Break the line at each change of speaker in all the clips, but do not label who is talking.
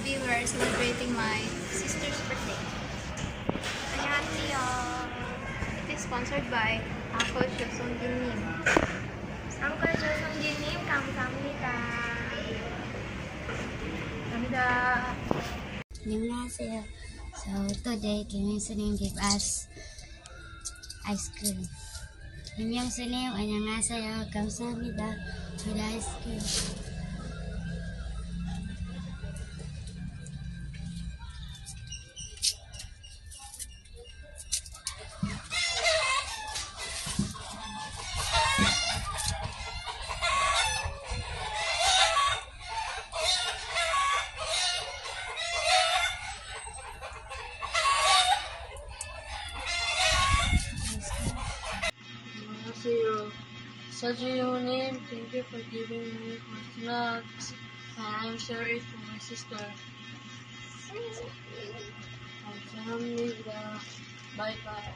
today we are celebrating my sister's birthday. 안녕하세요. It is sponsored by Uncle 조성진님. Uncle 조성진님 감사합니다. 감사합니다.
안녕하세요. So today, Kim Young-sunim give us ice cream. Kim Young-sunim, 안녕하세요. 감사합니다. With ice cream.
Sajiunim, thank you for giving me my snacks. I'm sorry for my sister. Alhamdulillah. Bye bye.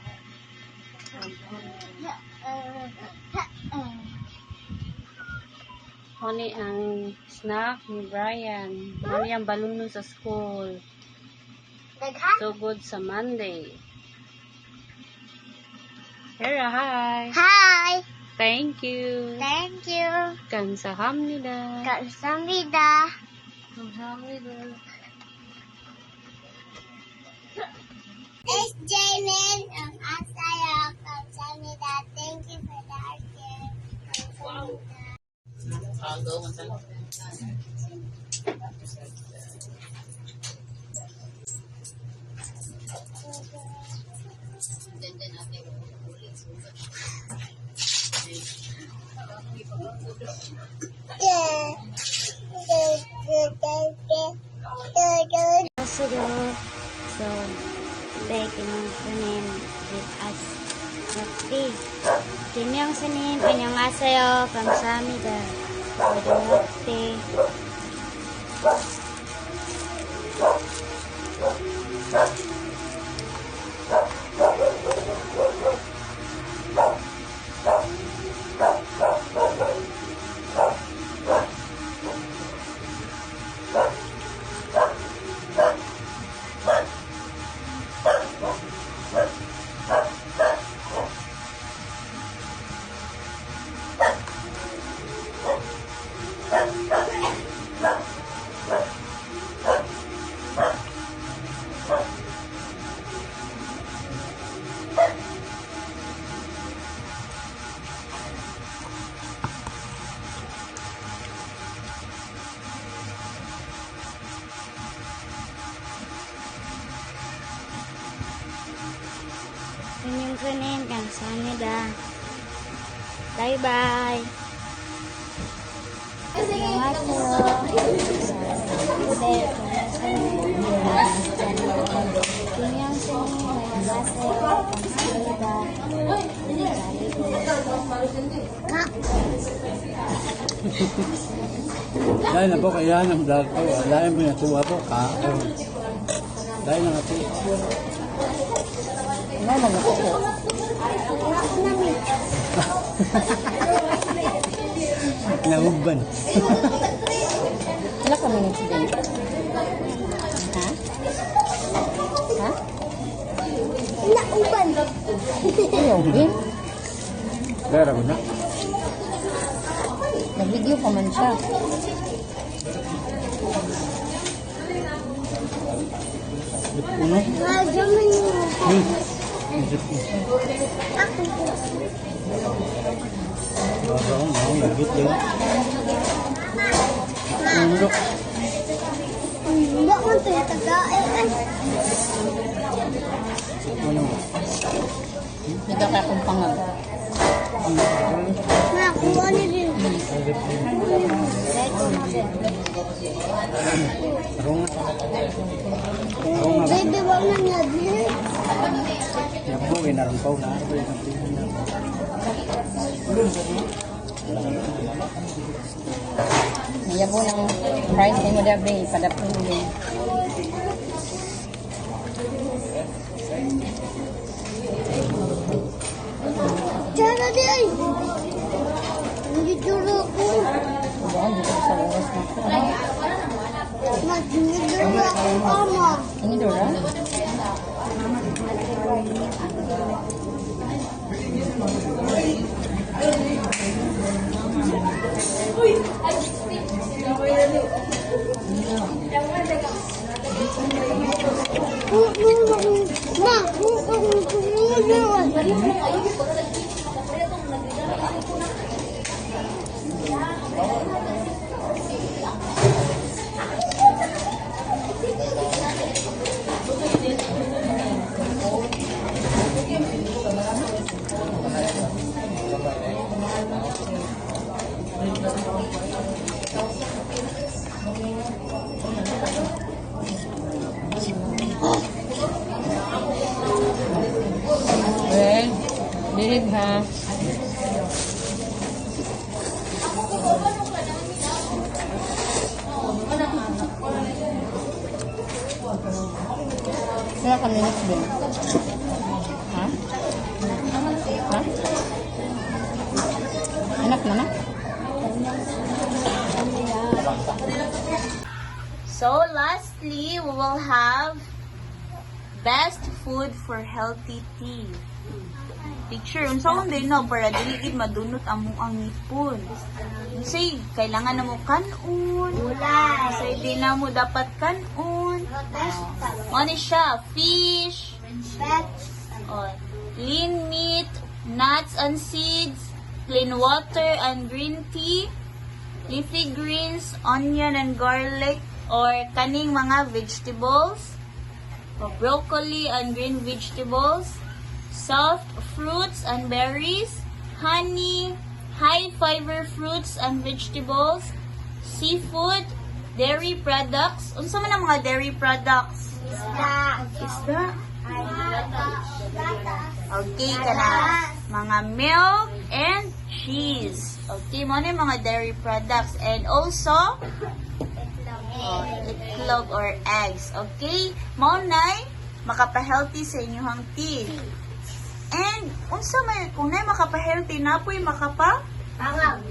Honey ang snack ni Brian. Honey ang balon nun sa school. So good sa Monday. Hera, hi.
Hi!
Thank you.
Thank you.
감사합니다.
감사합니다.
감사합니다.
It's Jamin. Asaya. 감사합니다. Thank you for the ice cream. 감사합니다. So, today, Kim Young-sunim give us milk Kim Young-sunim, 안녕하세요. 감사합니다. For the milk tea. Kim Young-sunim, 감사합니다. Bye-bye. 안녕하세요. Today, Kim Young-sunim, 안녕하세요. 감사합니다.
Dahil na po kaya ng vlog ko, dahil mo natuwa po ka. Dahil na po.
Ano naman ako?
Nauban.
Wala kami nag-student. Ha? Ha?
Nauban.
Ayaw, din.
Dahil ako na.
Nag-video pa man siya.
Uno?
Rajaman mo.
Isip ko.
Ako po.
Baka ako na, nagit yun. Uno.
Hindi ako tagain.
Uno.
Nagkakakumpangan.
Nakuha niya rin.
Arong nga.
Baby, wag na niya din.
Yapo, inarampaw na.
Niyabo ng price ni mo dabi, ipadapin mo din.
Tsara din. Hindi tsura ko.
Doon, dito sa oras na.
Magiging Mama.
Ini Dora?
Ma,
Well, dilig ha. Kaya kami next din. Ha? Ha? Anak na na?
So, lastly, we will have best food for healthy tea. Teacher, unsa man din no para dili gid madunot amo ang ngipon. Say, kailangan na mo kanon. Say, di na mo dapat kanon. Ano siya? Fish, oh, lean meat, nuts and seeds, plain water and green tea, leafy greens, onion and garlic, or kaning mga vegetables, or broccoli and green vegetables, soft fruits and berries, honey, high fiber fruits and vegetables, seafood, dairy products. Unsa man ang mga dairy products? Isda. Okay, kana mga milk and cheese. Okay, mo na yung mga dairy products. And also, itlog or eggs. Okay? Mo na makapa-healthy sa inyong teeth. And, unsa may, kung na makapa-healthy na po'y pangag.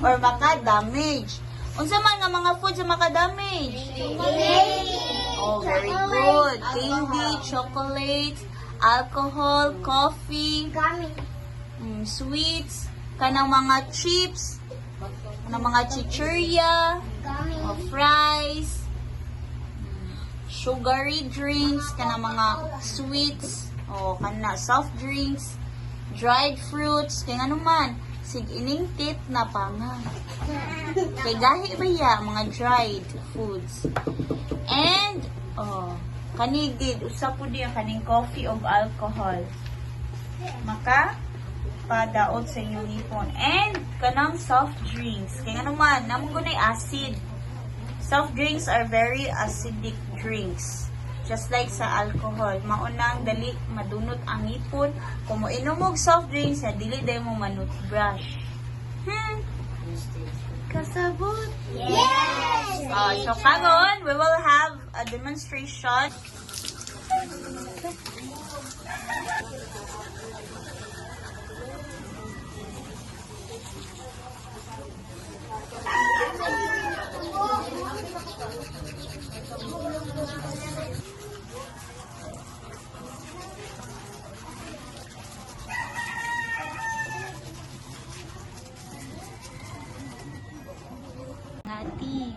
Or maka-damage. Unsa man nga mga food sa maka-damage? Oh, very good. Candy, chocolate, alcohol, coffee, sweets, kanang mga chips, kanang mga chichurya, fries, sugary drinks, kanang mga sweets, o kana soft drinks, dried fruits, kay ano man, sig ining tit na pangag. Kay gahi ba ya, mga dried foods. And, kanigid, usap po diya kaning coffee o alcohol. Maka, padaot sa inyong ngipon. And, kanang soft drinks. Kaya nga naman, namang gunay acid. Soft drinks are very acidic drinks. Just like sa alcohol. Maunang dali, madunot ang ngipon. Kung mo inumog soft drinks, ya dili day mo manutbrush. Kasabot?
Yes!
So, karon, we will have a demonstration. Hati.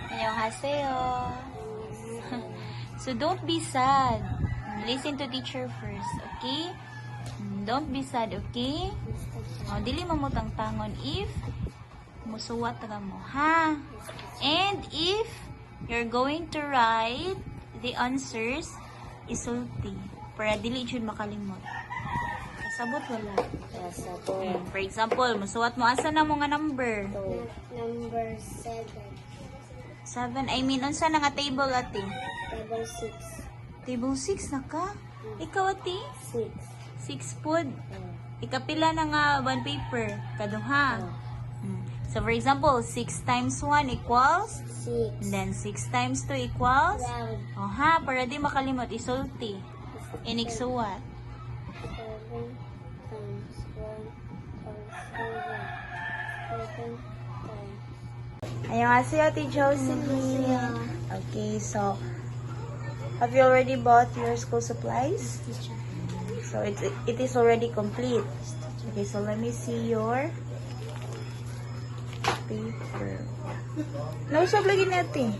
Annyeonghaseyo. So don't be sad. Listen to teacher first, okay? Don't be sad, okay? Dili mamutang tangon if musuwat ra mo, ha? And if you're going to write the answers, isulti para dili jud makalimot. Kasabot wala. For example, musuwat mo asa na mo nga number?
Number 7.
7. I mean, unsa na nga table ate?
Table 6.
Table 6 na ka? Ikaw ate?
6.
6 pod. Ikapila na nga one paper. Kaduha. So for example, 6 times 1 equals?
6.
And then 6 times 2 equals?
12.
O ha, para di makalimot, isulti. Iniksuwat.
7 times 1 times 7 times
Annyeonghaseyo, Ate Jocelyn. Okay, so, have you already bought your school supplies?
Teacher.
So, it is already complete. Okay, so let me see your paper. Nausap lagi natin.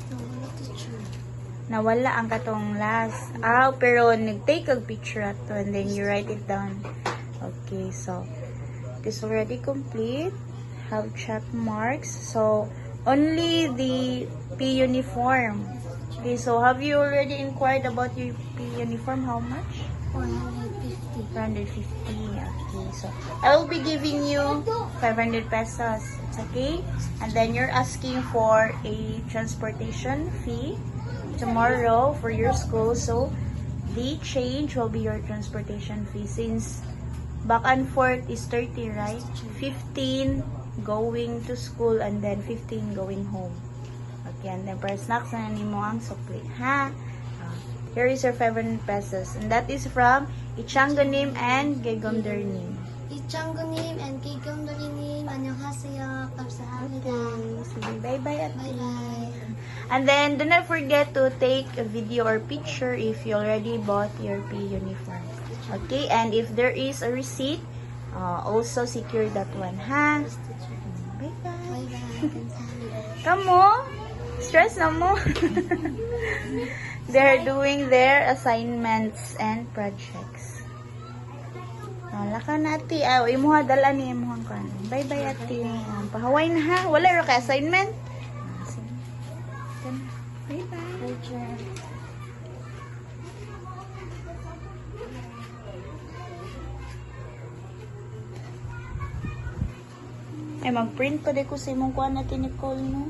Teacher.
Nawala ang katong last. Pero nag-take a picture ato and then you write it down. Okay, so, it is already complete. Have check marks. So, only the P uniform. Okay, so have you already inquired about your P uniform? How much?
450.
250. Okay, so I will be giving you 500 pesos. It's okay? And then you're asking for a transportation fee tomorrow for your school. So the change will be your transportation fee since back and forth is 30, right? 15 going to school and then 15 going home. Okay, and then para snacks na nimo ang sukli, ha? Here is your 500 pesos. And that is from Ichangonim and Gegomdernim.
이창구님 and 기경돌이님 안녕하세요. 감사합니다.
Sige, bye-bye at
Bye bye.
And then, do not forget to take a video or picture if you already bought your P uniform. Okay, and if there is a receipt, also secure that one, ha? Bye-bye.
Bye bye. 감사합니다.
Kamu? Stress na mo? They're doing their assignments and projects. Wala ka na, ati. Imuha dala ni imuha ka. Bye-bye, ati. Pahaway na, ha? Wala rin ka assignment? Sige. Bye-bye.
Teacher.
Ay, mag-print pa di ko sa imong kuha natin, Nicole, no?